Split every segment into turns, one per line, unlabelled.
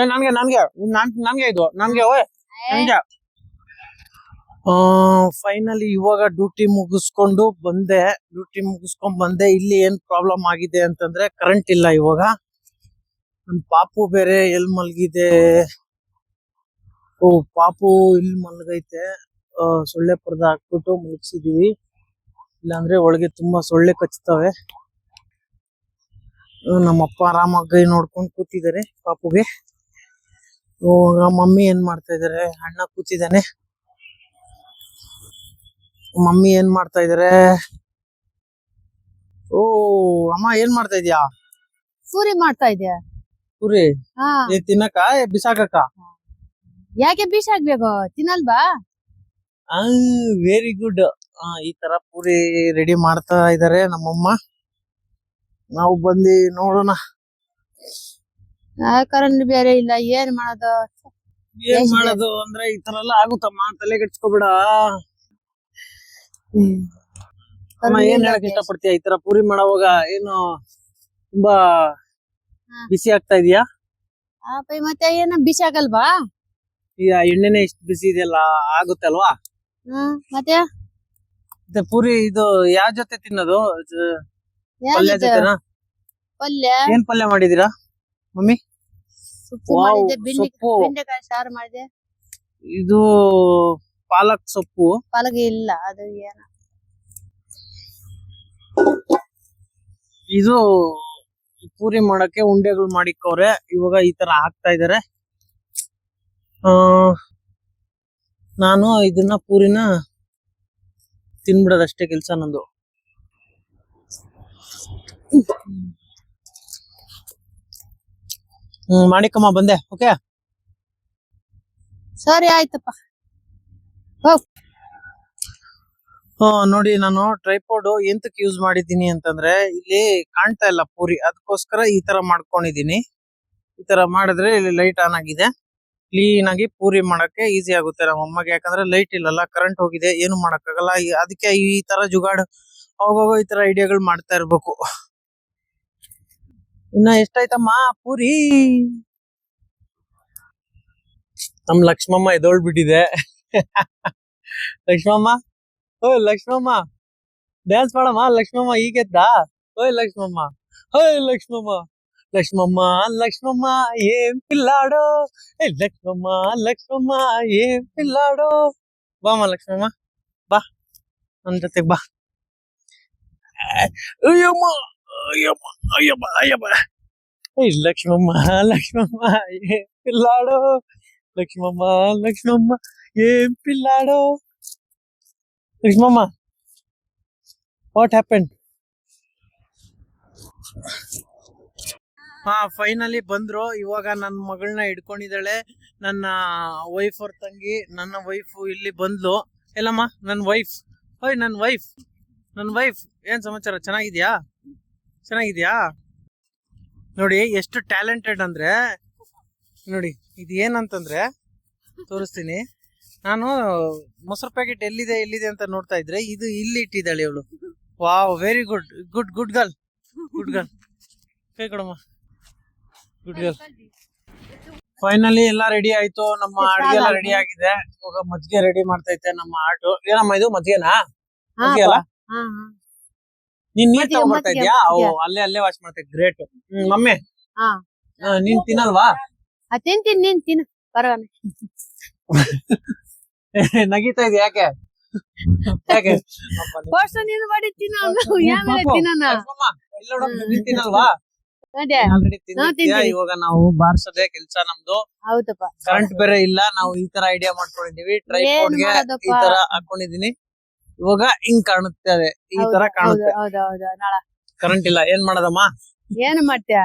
ನನ್ಗೆ ನನ್ಗೆ ನನ್ಗೆ ಇದು ನನ್ಗೆ ಓಯ್ ನನ್ಗೆ ಫೈನಲಿ ಇವಾಗ ಡ್ಯೂಟಿ ಮುಗಿಸ್ಕೊಂಡ್ ಬಂದೆ ಇಲ್ಲಿ ಏನ್ ಪ್ರಾಬ್ಲಮ್ ಆಗಿದೆ ಅಂತಂದ್ರೆ ಕರೆಂಟ್ ಇಲ್ಲ ಇವಾಗ ನಮ್ ಪಾಪು ಬೇರೆ ಎಲ್ ಮಲ್ಗಿದೆ ಪಾಪು ಇಲ್ಲಿ ಮಲ್ಗೈತೆ ಸೊಳ್ಳೆ ಪರ್ದ ಹಾಕ್ಬಿಟ್ಟು ಮುಗಿಸಿದೀವಿ ಇಲ್ಲಾಂದ್ರೆ ಒಳಗೆ ತುಂಬಾ ಸೊಳ್ಳೆ ಕಚ್ತವೆ ನಮ್ಮಪ್ಪ ಆರಾಮಾಗಿ ನೋಡ್ಕೊಂಡು ಕೂತಿದ್ದಾರೆ ಪಾಪುಗೆ ಮಮ್ಮಿ ಏನ್ ಮಾಡ್ತಾ ಇದಾರೆ ಅಣ್ಣ ಕೂತಿದ್ದಾನೆ ಮಮ್ಮಿ ಏನ್ ಮಾಡ್ತಾ ಇದಾರೆ ಅಮ್ಮ ಏನ್ ಮಾಡ್ತಾ ಇದ್ಯಾ
ಪೂರಿ ಮಾಡ್ತಾ ಇದ್ಯಾ
ಪೂರಿ ತಿನ್ನಕ ಬಿಸಾಕಕ್ಕ
ಯಾಕೆ ಬಿಸಾಕ್ಬೇಕು ತಿನ್ನಲ್ವಾ
ವೆರಿ ಗುಡ್ ಈ ತರ ಪೂರಿ ರೆಡಿ ಮಾಡ್ತಾ ಇದಾರೆ ನಮ್ಮಮ್ಮ ನಾವು ಬಂದು ನೋಡೋಣ
ಕರೆಂಟ್ ಬೇರೆ ಇಲ್ಲ ಏನ್ ಮಾಡೋದು
ಅಂದ್ರೆ ಈ ತರ ಎಲ್ಲ ಆಗುತ್ತಮ್ಮ ತಲೆಗೆಡ್ಸ್ಕೊಬೇಡ ಅಮ್ಮ ಏನ್ ಹೇಳಕ್ ಇಷ್ಟಪಡ್ತೀಯ ಈ ತರ ಪೂರಿ ಮಾಡೋವಾಗ ಏನು ತುಂಬಾ ಬಿಸಿ ಆಗ್ತಾ ಇದೀಯಾ
ಮತ್ತೆ ಏನ ಬಿಸಿ ಆಗಲ್ವಾ
ಈಗ ಎಣ್ಣೆನೆ ಇಷ್ಟು ಬಿಸಿ ಇದೆಯಲ್ಲ ಆಗುತ್ತೆ ಅಲ್ವಾ
ಮತ್ತೆ
ಪೂರಿ ಇದು ಯಾವ ಜೊತೆ ತಿನ್ನೋದು ಪಲ್ಯ ಜೊತೆನಾ
ಪಲ್ಯ
ಏನ್ ಪಲ್ಯ ಮಾಡಿದೀರಾ ಮಮ್ಮಿ
ಸೊಪ್ಪು ಬೆಂಡೆಕಾಯಿ ಸಾರು ಮಾಡಿದೆ
ಇದು ಪಾಲಕ್ ಸೊಪ್ಪು
ಪಾಲಕ್ ಇಲ್ಲ ಅದು ಏನ
ಇದು ಪೂರಿ ಮಾಡಕ್ಕೆ ಉಂಡೆಗಳು ಮಾಡಿಕ್ಕವ್ರೆ ಇವಾಗ ಈ ತರ ಹಾಕ್ತಾ ಇದಾರೆ ನಾನು ಇದನ್ನ ಪೂರಿನ ತಿನ್ಬಿಡೋದಷ್ಟೇ ಕೆಲ್ಸ ನಂದು ಮಾಡಿಕಮ್ಮ ಬಂದೆ ಓಕೆ
ಸರಿ ಆಯ್ತಪ್ಪ
ನೋಡಿ ನಾನು ಟ್ರೈಪಾಡ್ ಎಂತಕ್ಕೆ ಯೂಸ್ ಮಾಡಿದ್ದೀನಿ ಅಂತಂದ್ರೆ ಇಲ್ಲಿ ಕಾಣ್ತಾ ಇಲ್ಲ ಪೂರಿ ಅದಕ್ಕೋಸ್ಕರ ಈ ತರ ಮಾಡ್ಕೊಂಡಿದೀನಿ ಈ ತರ ಮಾಡಿದ್ರೆ ಇಲ್ಲಿ ಲೈಟ್ ಆನ್ ಆಗಿದೆ ಕ್ಲೀನ್ ಆಗಿ ಪೂರಿ ಮಾಡಕ್ಕೆ ಈಸಿ ಆಗುತ್ತೆ ನಮ್ಮ ಅಮ್ಮಗೆ ಯಾಕಂದ್ರೆ ಲೈಟ್ ಇಲ್ಲಲ್ಲ ಕರೆಂಟ್ ಹೋಗಿದೆ ಏನು ಮಾಡಕ್ಕಾಗಲ್ಲ ಅದಕ್ಕೆ ಈ ತರ ಜುಗಾಡ್ ಅವಾಗೋ ಈ ತರ ಐಡಿಯಾಗಳು ಮಾಡ್ತಾ ಇರ್ಬೇಕು ಇನ್ನ ಎಷ್ಟಾಯ್ತಮ್ಮ ಪೂರಿ ನಮ್ ಲಕ್ಷ್ಮಮ್ಮ ಎದೋಳ್ಬಿಟ್ಟಿದೆ ಲಕ್ಷ್ಮಮ್ಮ ಓಯ್ ಲಕ್ಷ್ಮಮ್ಮ ಡ್ಯಾನ್ಸ್ ಮಾಡಮ್ಮ ಲಕ್ಷ್ಮಮ್ಮ ಈಗೆದ್ದ ಓಯ್ ಲಕ್ಷ್ಮಮ್ಮ ಓಯ್ ಲಕ್ಷ್ಮಮ್ಮ ಲಕ್ಷ್ಮಮ್ಮ ಲಕ್ಷ್ಮಮ್ಮ ಏನ್ ಪಿಲ್ಲಾಡೋ ಲಕ್ಷ್ಮಮ್ಮ ಲಕ್ಷ್ಮಮ್ಮ ಏನ್ ಪಿಲ್ಲಾಡೋ ಬಾಮ್ಮ ಲಕ್ಷ್ಮಮ್ಮ ಬಾ ನನ್ ಜೊತೆಗ್ ಬಾ ಅಯ್ಯಮ್ಮ ಅಯ್ಯಮ್ಮ ಅಯ್ಯಮ್ಮ ಅಯ್ಯಮ್ಮ ಲಕ್ಷ್ಮಮ್ಮ ಲಕ್ಷ್ಮಮ್ಮ ಏನ್ ಪಿಲ್ಲಾಡೋ ಲಕ್ಷ್ಮಮ್ಮ ಲಕ್ಷ್ಮಮ್ಮ ಏನ್ ಪಿಲ್ಲಾಡೋ ಲಕ್ಷ್ಮಮ್ಮ ವಾಟ್ ಹ್ಯಾಪನ್ ಫೈನಲಿ ಬಂದ್ರು ಇವಾಗ ನನ್ನ ಮಗಳನ್ನ ಹಿಡ್ಕೊಂಡಿದ್ದಾಳೆ ನನ್ನ ವೈಫ್ ಅವ್ರ ತಂಗಿ ನನ್ನ ವೈಫ್ ಇಲ್ಲಿ ಬಂದ್ಲು ಎಲ್ಲಮ್ಮ ನನ್ನ ವೈಫ್ ಓಯ್ ನನ್ನ ವೈಫ್ ಏನ್ ಸಮಾಚಾರ ಚೆನ್ನಾಗಿದ್ಯಾ ನೋಡಿ ಎಷ್ಟು ಟ್ಯಾಲೆಂಟೆಡ್ ಅಂದ್ರೆ ನೋಡಿ ಇದು ಏನಂತಂದ್ರೆ ತೋರಿಸ್ತೀನಿ ನಾನು ಮೊಸರು ಪ್ಯಾಕೆಟ್ ಎಲ್ಲಿದೆ ಅಂತ ನೋಡ್ತಾ ಇದ್ರೆ ಇದು ಇಲ್ಲಿ ಇಟ್ಟಿದ್ದಾಳೆ ಇವಳು ವಾವ್ ವೆರಿ ಗುಡ್ ಗರ್ಲ್ ಕೈ ಕೊಡಮ್ಮ ಗುಡ್ ಗರ್ಲ್ ಫೈನಲಿ ಎಲ್ಲ ರೆಡಿ ಆಯ್ತು ನಮ್ಮ ಅಡಿಗೆ ಎಲ್ಲ ರೆಡಿ ಆಗಿದೆ ಇವಾಗ ಮಜ್ಜಿಗೆ ರೆಡಿ ಮಾಡ್ತೈತೆ ನಮ್ಮ ಆಟೋ ಏನಮ್ಮ ಇದು ಮಜ್ಜಿಗೆನಾ ಮಜ್ಜಿಗೆ ಅಲ್ಲ ನೀನ್ ನೀರ್ ತಗೊಂಡ್ಬರ್ತಾ ಇದ್ಯಾ ಅಲ್ಲೇ ವಾಶ್ ಮಾಡ್ತಾ ಗ್ರೇಟ್ ಮಮ್ಮಿ ನೀನ್ ತಿನ್ನಲ್ವಾ
ನೀನ್ ತಿನ್ನ ಪರವಾಗಿಲ್ಲ
ನಗೀತಾ ಇದೆಯಾ ಯಾಕೆ
ನೀನು ಮಾಡಿ
ತಿನ್ನಲ್ವಾ ಇವಾಗ ನಾವು ಬಾರ್ಸೋದೇ ಕೆಲ್ಸ ನಮ್ದು
ಹೌದಪ್ಪ
ಕರೆಂಟ್ ಬೇರೆ ಇಲ್ಲ ನಾವು ಈ ತರ ಐಡಿಯಾ ಮಾಡ್ಕೊಂಡಿದೀವಿ ಟ್ರೈಪಾಡ್ ಗೆ ಈ ತರ ಹಾಕೊಂಡಿದೀನಿ ಇವಾಗ ಹಿಂಗ್ ಕಾಣುತ್ತೆ ಈ ತರ ಕಾಣುತ್ತೆ ಕರೆಂಟ್ ಇಲ್ಲ ಏನ್ ಮಾಡೋದಮ್ಮ
ಏನ್ ಮಾಡ್ತೀಯ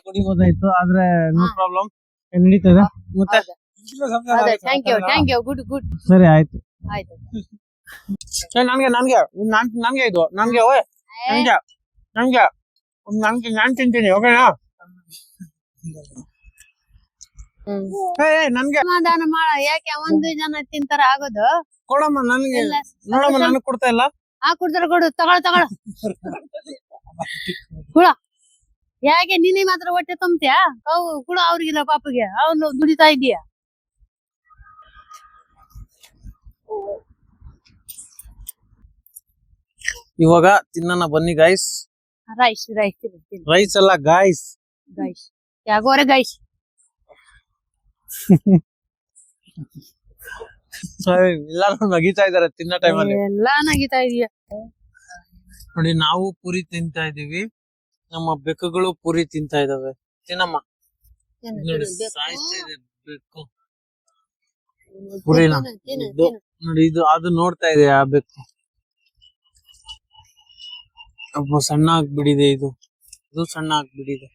ಕುಡಿಬೋದಾಯ್ತು ಆದ್ರೆ ನೋ ಪ್ರಾಬ್ಲಮ್ ನಡೀತಾ ಇದೆ ಮತ್ತೆ
ಥ್ಯಾಂಕ್ ಯು ಗುಡ್
ಸರಿ ಆಯ್ತು
ಆಯ್ತು
ನನ್ಗೆ ಇದು ನನ್ಗೆ ಓಯ್ ನನ್ಗೆ ನಾನ್ ತಿಂತೀನಿ ಓಕೆನಾ ನನ್ಗೆ
ಸಮಾಧಾನ ಮಾಡ ಯಾಕೆ ಒಂದು ಜನ ತಿಂತಾರ ಆಗೋದು
ಕೊಡಮ್ಮ ನನ್ಗೆ ನೋಡಮ್ಮ ನನಗ್ ಕೊಡ್ತಾ ಇಲ್ಲ
ಕೊಡ್ತಾರ ಕೊಡು ತಗೊಳ ಕುಳ ಯಾಕೆ ನಿನ್ನೆ ಮಾತ್ರ ಹೊಟ್ಟೆ ತುಂಬ್ತ್ಯಾ ಅವು ಕುಳ ಅವ್ರಿಗಿಲ್ಲ ಪಾಪಗೆ ಅವನು ದುಡಿತಾ ಇದೀಯ
ಇವಾಗ ತಿನ್ನೋಣ ಬನ್ನಿ ಗೈಸ್.
ರೈಸ್
ರೈಸ್ ಅಲ್ಲ ಗಾಯ್ಸ್.
ಗೈಸ್ ಯಾಗೋರೆ ಗೈಸ್
ಎಲ್ಲಾರು ನಗಿತಾ ಇದಾರೆ ತಿನ್ನೋ ಟೈಮಲ್ಲಿ.
ಎಲ್ಲಾ ನಗಿತಾ ಇದೀಯ.
ನೋಡಿ ನಾವು ಪೂರಿ ತಿಂತಾ ಇದೀವಿ, ನಮ್ಮ ಬೆಕ್ಕುಗಳು ಪೂರಿ ತಿಂತಾ ಇದಾವೆ. ತಿನ್ನಮ್ಮ. ನೋಡಿ ಸಾಯ್ತಾ ಇದೆ ಬೆಕ್ಕು ಪೂರಿನ. ನೋಡಿ ಇದು ಅದು ನೋಡ್ತಾ ಇದೆ ಆ ಬೆಕ್ಕು. ಅಬ್ಬ ಸಣ್ಣ ಆಗ್ಬಿಡಿದೆ ಇದು ಸಣ್ಣ ಆಗ್ಬಿಡಿದೆ.